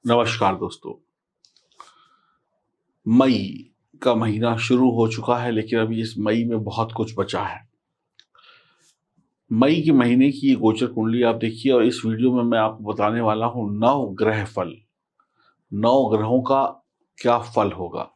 नमस्कार दोस्तों। मई का महीना शुरू हो चुका है, लेकिन अभी इस मई में बहुत कुछ बचा है। मई के महीने की ये गोचर कुंडली आप देखिए और इस वीडियो में मैं आपको बताने वाला हूँ 9 ग्रह फल। 9 ग्रहों का क्या फल होगा।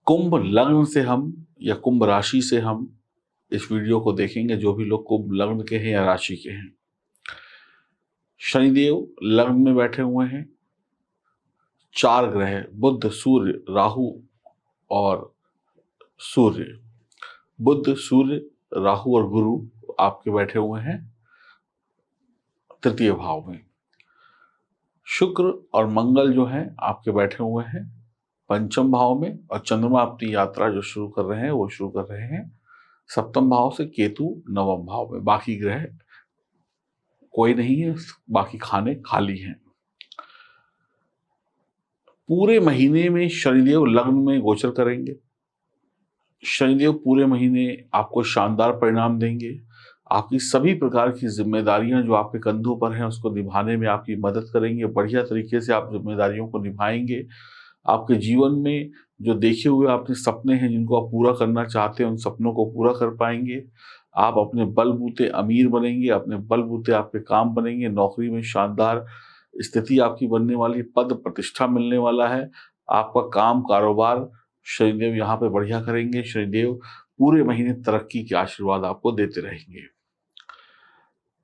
कुंभ लग्न से हम या कुंभ राशि से हम इस वीडियो को देखेंगे, जो भी लोग कुंभ लग्न के हैं या राशि के हैं। शनिदेव लग्न में बैठे हुए हैं। 4 ग्रह बुध, सूर्य, राहु और सूर्य। बुध, सूर्य, राहु और गुरु आपके बैठे हुए हैं तृतीय भाव में। शुक्र और मंगल जो हैं आपके बैठे हुए हैं पंचम भाव में, और चंद्रमा अपनी यात्रा जो शुरू कर रहे हैं वो शुरू कर रहे हैं सप्तम भाव से। केतु नवम भाव में। बाकी ग्रह कोई नहीं है, बाकी खाने खाली हैं। पूरे महीने में शनिदेव लग्न में गोचर करेंगे। शनिदेव पूरे महीने आपको शानदार परिणाम देंगे। आपकी सभी प्रकार की जिम्मेदारियां जो आपके कंधों पर हैं उसको निभाने में आपकी मदद करेंगे। बढ़िया तरीके से आप जिम्मेदारियों को निभाएंगे। आपके जीवन में जो देखे हुए आपने सपने हैं जिनको आप पूरा करना चाहते हैं, उन सपनों को पूरा कर पाएंगे। आप अपने बलबूते अमीर बनेंगे, अपने बलबूते आपके काम बनेंगे। नौकरी में शानदार स्थिति आपकी बनने वाली, पद प्रतिष्ठा मिलने वाला है। आपका काम कारोबार शनिदेव यहाँ पे बढ़िया करेंगे। शनिदेव पूरे महीने तरक्की के आशीर्वाद आपको देते रहेंगे।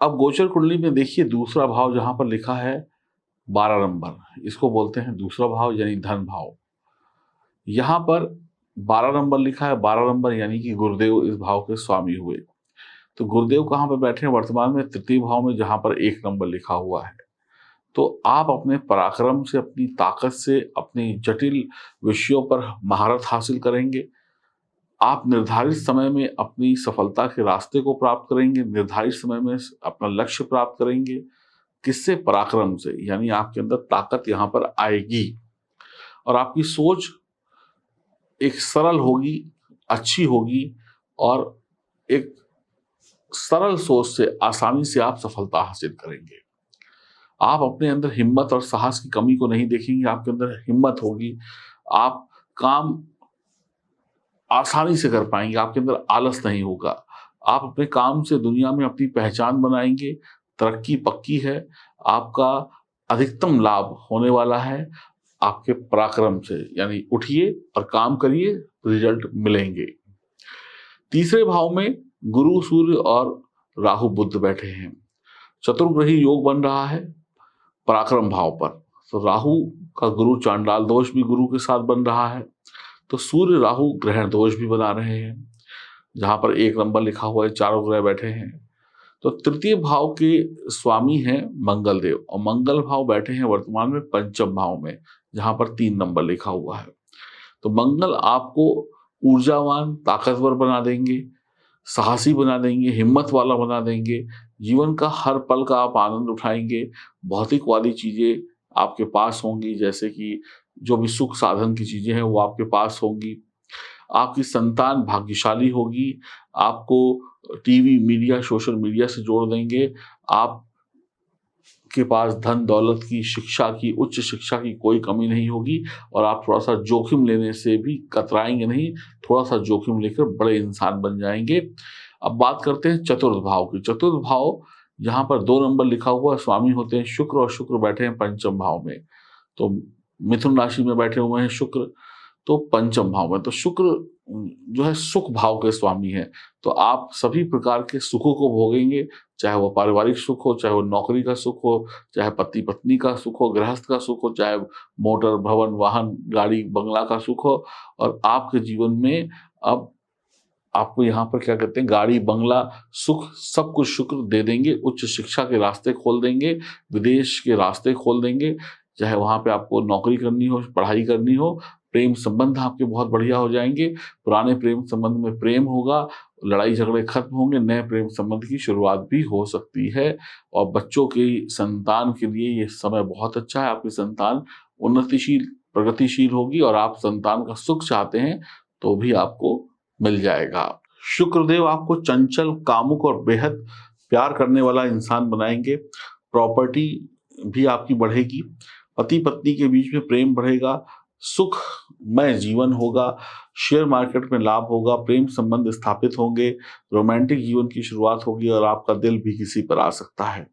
अब गोचर कुंडली में देखिए दूसरा भाव जहां पर लिखा है 12 नंबर, इसको बोलते हैं दूसरा भाव यानी धन भाव। यहाँ पर 12 नंबर लिखा है। 12 नंबर यानी कि गुरुदेव इस भाव के स्वामी हुए। तो गुरुदेव कहाँ पर बैठे हैं वर्तमान में? तृतीय भाव में, जहां पर 1 नंबर लिखा हुआ है। तो आप अपने पराक्रम से, अपनी ताकत से, अपनी जटिल विषयों पर महारत हासिल करेंगे। आप निर्धारित समय में अपनी सफलता के रास्ते को प्राप्त करेंगे। निर्धारित समय में अपना लक्ष्य प्राप्त करेंगे। किससे? पराक्रम से। यानी आपके अंदर ताकत यहाँ पर आएगी और आपकी सोच एक सरल होगी, अच्छी होगी, और एक सरल सोच से आसानी से आप सफलता हासिल करेंगे। आप अपने अंदर हिम्मत और साहस की कमी को नहीं देखेंगे। आपके अंदर हिम्मत होगी। आप काम आसानी से कर पाएंगे। आपके अंदर आलस नहीं होगा। आप अपने काम से दुनिया में अपनी पहचान बनाएंगे। तरक्की पक्की है। आपका अधिकतम लाभ होने वाला है आपके पराक्रम से। यानी उठिए और काम करिए, रिजल्ट मिलेंगे। तीसरे भाव में गुरु, सूर्य और राहु बुध बैठे हैं। चतुर्ग्रही योग बन रहा है पराक्रम भाव पर। तो राहु का गुरु चांडाल दोष भी गुरु के साथ बन रहा है। तो सूर्य राहु ग्रहण दोष भी बना रहे हैं, जहां पर 1 नंबर लिखा हुआ है। चारों ग्रह बैठे हैं। तो तृतीय भाव के स्वामी हैं मंगल देव, और मंगल भाव बैठे हैं वर्तमान में पंचम भाव में, जहां पर 3 नंबर लिखा हुआ है। तो मंगल आपको ऊर्जावान, ताकतवर बना देंगे, साहसी बना देंगे, हिम्मत वाला बना देंगे। जीवन का हर पल का आप आनंद उठाएंगे। भौतिकवादी चीजें आपके पास होंगी, जैसे कि जो भी सुख साधन की चीजें हैं वो आपके पास होंगी। आपकी संतान भाग्यशाली होगी। आपको टीवी, मीडिया, सोशल मीडिया से जोड़ देंगे। आप के पास धन दौलत की, शिक्षा की, उच्च शिक्षा की कोई कमी नहीं होगी, और आप थोड़ा सा जोखिम लेने से भी कतराएंगे नहीं। थोड़ा सा जोखिम लेकर बड़े इंसान बन जाएंगे। अब बात करते हैं चतुर्थ भाव की। चतुर्थ भाव जहां पर 2 नंबर लिखा हुआ, स्वामी होते हैं शुक्र, और शुक्र बैठे हैं पंचम भाव में। तो मिथुन राशि में बैठे हुए हैं शुक्र, तो पंचम भाव में। तो शुक्र जो है सुख भाव के स्वामी है। तो आप सभी प्रकार के सुखों को भोगेंगे, चाहे वो पारिवारिक सुख हो, चाहे वो नौकरी का सुख हो, चाहे पति पत्नी का सुख हो, गृहस्थ का सुख हो, चाहे मोटर, भवन, वाहन, गाड़ी, बंगला का सुख हो। और आपके जीवन में अब आपको यहाँ पर क्या कहते हैं, गाड़ी, बंगला, सुख, सब कुछ शुक्र दे देंगे। उच्च शिक्षा के रास्ते खोल देंगे, विदेश के रास्ते खोल देंगे। चाहे वहां पे आपको नौकरी करनी हो, पढ़ाई करनी हो, प्रेम संबंध आपके बहुत बढ़िया हो जाएंगे। पुराने प्रेम संबंध में प्रेम होगा, लड़ाई झगड़े खत्म होंगे, नए प्रेम संबंध की शुरुआत भी हो सकती है। और बच्चों की संतान के लिए ये समय बहुत अच्छा है। आपकी संतान उन्नतिशील, प्रगतिशील होगी, और आप संतान का सुख चाहते हैं तो भी आपको मिल जाएगा। शुक्रदेव आपको चंचल, कामुक और बेहद प्यार करने वाला इंसान बनाएंगे। प्रॉपर्टी भी आपकी बढ़ेगी। पति पत्नी के बीच में प्रेम बढ़ेगा, सुखमय जीवन होगा, शेयर मार्केट में लाभ होगा, प्रेम संबंध स्थापित होंगे, रोमांटिक जीवन की शुरुआत होगी और आपका दिल भी किसी पर आ सकता है।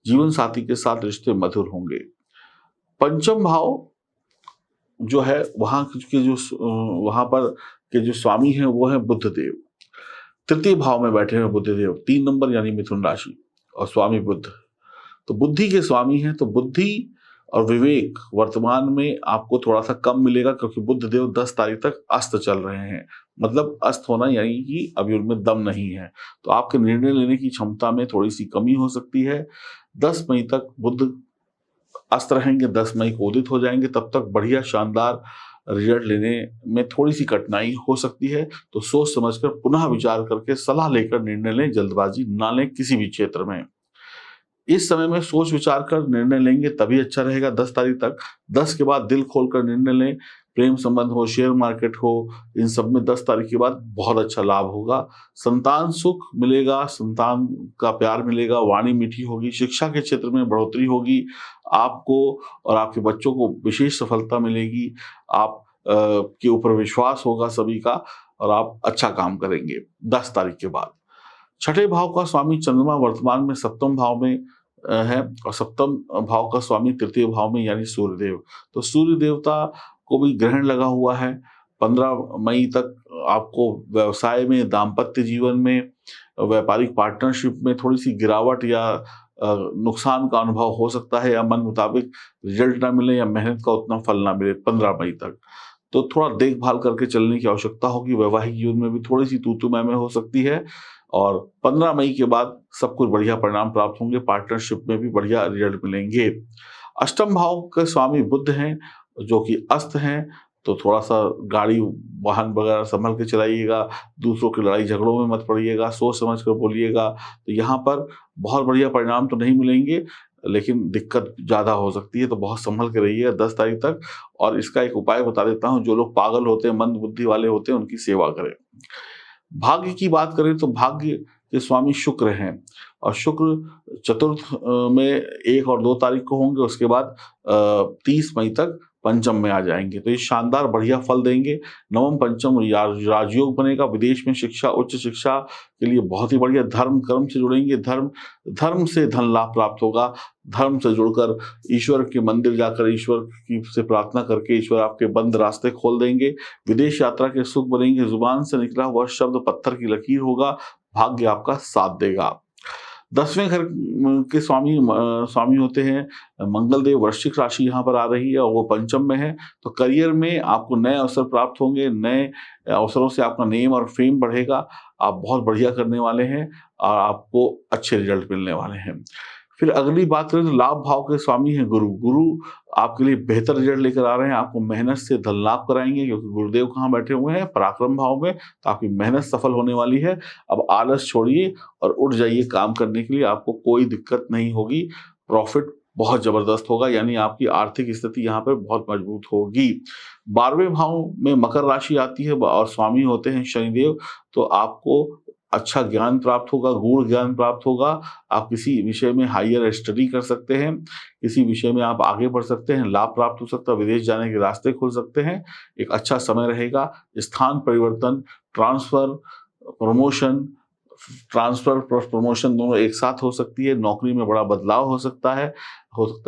जीवन साथी के साथ रिश्ते मधुर होंगे। पंचम भाव जो है वहां के जो वहां पर के जो स्वामी हैं वो है बुध देव। तृतीय भाव में बैठे हैं बुध देव, 3 नंबर यानी मिथुन राशि और स्वामी बुध, तो बुद्धि के स्वामी हैं। तो बुद्धि और विवेक वर्तमान में आपको थोड़ा सा कम मिलेगा क्योंकि बुध देव 10 तारीख तक अस्त चल रहे हैं। मतलब अस्त होना यानी कि अभी उनमें दम नहीं है, तो आपके निर्णय लेने की क्षमता में थोड़ी सी कमी हो सकती है। 10 मई तक बुध अस्त रहेंगे, 10 मई को उदित हो जाएंगे, तब तक बढ़िया शानदार रिजल्ट लेने में थोड़ी सी कठिनाई हो सकती है। तो सोच समझकर पुनः विचार करके सलाह लेकर निर्णय लें, जल्दबाजी ना लें किसी भी क्षेत्र में। इस समय में सोच विचार कर निर्णय लेंगे तभी अच्छा रहेगा 10 तारीख तक। 10 के बाद दिल खोलकर निर्णय लें, प्रेम संबंध हो, शेयर मार्केट हो, इन सब में 10 तारीख के बाद बहुत अच्छा लाभ होगा। संतान सुख मिलेगा, संतान का प्यार मिलेगा, वाणी मीठी होगी, शिक्षा के क्षेत्र में बढ़ोतरी होगी, आपको और आपके बच्चों को विशेष सफलता मिलेगी, आप के ऊपर विश्वास होगा सभी का और आप अच्छा काम करेंगे 10 तारीख के बाद। छठे भाव का स्वामी चंद्रमा वर्तमान में सप्तम भाव में है और सप्तम भाव का स्वामी तृतीय भाव में यानी सूर्यदेव। तो सूर्य देवता को भी ग्रहण लगा हुआ है। 15 मई तक आपको व्यवसाय में, दाम्पत्य जीवन में, व्यापारिक पार्टनरशिप में थोड़ी सी गिरावट या नुकसान का अनुभव हो सकता है, या मन मुताबिक रिजल्ट ना मिले या मेहनत का उतना फल ना मिले 15 मई तक। तो थोड़ा देखभाल करके चलने की आवश्यकता होगी। वैवाहिक जीवन में भी थोड़ी सी तू मैं हो सकती है और 15 मई के बाद सब कुछ बढ़िया परिणाम प्राप्त होंगे। पार्टनरशिप में भी बढ़िया रिजल्ट मिलेंगे। अष्टम भाव के स्वामी बुध हैं जो कि अस्त हैं, तो थोड़ा सा गाड़ी वाहन वगैरह संभल के चलाइएगा, दूसरों की लड़ाई झगड़ों में मत पड़िएगा, सोच समझ कर बोलिएगा। तो यहाँ पर बहुत बढ़िया परिणाम तो नहीं मिलेंगे लेकिन दिक्कत ज़्यादा हो सकती है, तो बहुत संभल के रहिएगा 10 तारीख तक। और इसका एक उपाय बता देता हूँ, जो लोग पागल होते हैं, मंद बुद्धि वाले होते हैं, उनकी सेवा करें। भाग्य की बात करें तो भाग्य के स्वामी शुक्र हैं और शुक्र चतुर्थ में 1 और 2 तारीख को होंगे, उसके बाद 30 मई तक पंचम में आ जाएंगे। तो ये शानदार बढ़िया फल देंगे। नवम पंचम राजयोग बनेगा। विदेश में शिक्षा, उच्च शिक्षा के लिए बहुत ही बढ़िया। धर्म कर्म से जुड़ेंगे, धर्म से धन लाभ प्राप्त होगा। धर्म से जुड़कर ईश्वर के मंदिर जाकर ईश्वर की से प्रार्थना करके ईश्वर आपके बंद रास्ते खोल देंगे। विदेश यात्रा के सुख बनेंगे। जुबान से निकला हुआ शब्द पत्थर की लकीर होगा। भाग्य आपका साथ देगा। 10वें घर के स्वामी होते हैं मंगल देव। वृश्चिक राशि यहाँ पर आ रही है और वो पंचम में है। तो करियर में आपको नए अवसर प्राप्त होंगे। नए अवसरों से आपका नेम और फेम बढ़ेगा। आप बहुत बढ़िया करने वाले हैं और आपको अच्छे रिजल्ट मिलने वाले हैं। फिर अगली बात करें तो लाभ भाव के स्वामी हैं गुरु। गुरु आपके लिए बेहतर रिजल्ट लेकर आ रहे हैं। आपको मेहनत से धन लाभ कराएंगे क्योंकि गुरुदेव कहाँ बैठे हुए हैं, पराक्रम भाव में। तो आपकी मेहनत सफल होने वाली है। अब आलस छोड़िए और उठ जाइए काम करने के लिए। आपको कोई दिक्कत नहीं होगी। प्रॉफिट बहुत जबरदस्त होगा, यानी आपकी आर्थिक स्थिति यहाँ पर बहुत मजबूत होगी। 12वें भाव में मकर राशि आती है और स्वामी होते हैं शनिदेव। तो आपको अच्छा ज्ञान प्राप्त होगा, गूढ़ ज्ञान प्राप्त होगा। आप किसी विषय में हायर स्टडी कर सकते हैं, किसी विषय में आप आगे बढ़ सकते हैं, लाभ प्राप्त हो सकता है, विदेश जाने के रास्ते खुल सकते हैं। एक अच्छा समय रहेगा। स्थान परिवर्तन, ट्रांसफर, प्रमोशन, प्रमोशन दोनों एक साथ हो सकती है। नौकरी में बड़ा बदलाव हो सकता है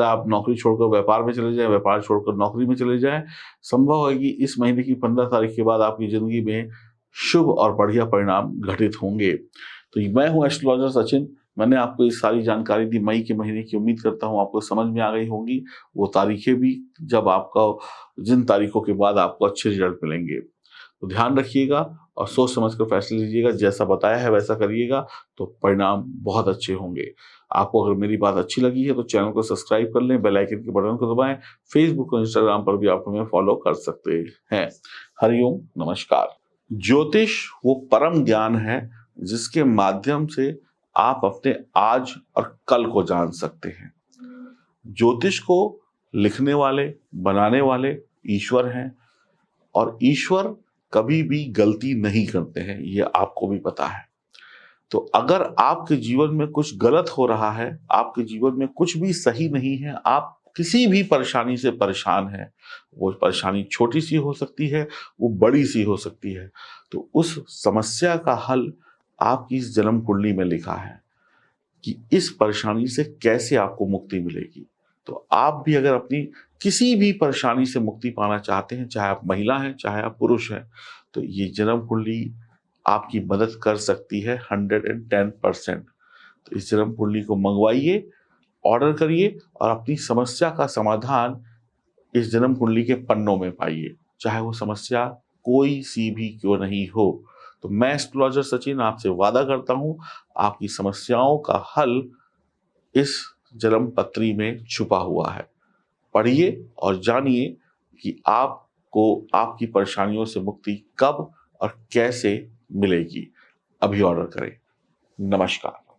आप नौकरी छोड़कर व्यापार में चले जाएं, व्यापार छोड़कर नौकरी में चले जाएं। संभव है कि इस महीने की 15 तारीख के बाद आपकी जिंदगी में शुभ और बढ़िया परिणाम घटित होंगे। तो मैं हूं एस्ट्रोलॉजर सचिन। मैंने आपको इस सारी जानकारी दी मई के महीने की। उम्मीद करता हूं आपको समझ में आ गई होंगी वो तारीखें भी, जब आपका जिन तारीखों के बाद आपको अच्छे रिजल्ट मिलेंगे। तो ध्यान रखिएगा और सोच समझ कर फैसले लीजिएगा। जैसा बताया है वैसा करिएगा तो परिणाम बहुत अच्छे होंगे। आपको अगर मेरी बात अच्छी लगी है तो चैनल को सब्सक्राइब कर लें, बेल आइकन के बटन को दबाएं। फेसबुक और इंस्टाग्राम पर भी आप हमें फॉलो कर सकते हैं। हरिओम, नमस्कार। ज्योतिष वो परम ज्ञान है जिसके माध्यम से आप अपने आज और कल को जान सकते हैं। ज्योतिष को लिखने वाले, बनाने वाले ईश्वर हैं और ईश्वर कभी भी गलती नहीं करते हैं, ये आपको भी पता है। तो अगर आपके जीवन में कुछ गलत हो रहा है, आपके जीवन में कुछ भी सही नहीं है, आप किसी भी परेशानी से परेशान हैं, वो परेशानी छोटी सी हो सकती है, वो बड़ी सी हो सकती है, तो उस समस्या का हल आपकी इस जन्म कुंडली में लिखा है कि इस परेशानी से कैसे आपको मुक्ति मिलेगी। तो आप भी अगर अपनी किसी भी परेशानी से मुक्ति पाना चाहते हैं, चाहे आप महिला हैं, चाहे आप पुरुष हैं, तो ये जन्म कुंडली आपकी मदद कर सकती है 110%। तो इस जन्म कुंडली को मंगवाइए, ऑर्डर करिए और अपनी समस्या का समाधान इस जन्म कुंडली के पन्नों में पाइए, चाहे वो समस्या कोई सी भी क्यों नहीं हो। तो मैं एस्ट्रोलॉजर सचिन आपसे वादा करता हूं, आपकी समस्याओं का हल इस जन्म पत्री में छुपा हुआ है। पढ़िए और जानिए कि आपको आपकी परेशानियों से मुक्ति कब और कैसे मिलेगी। अभी ऑर्डर करें। नमस्कार।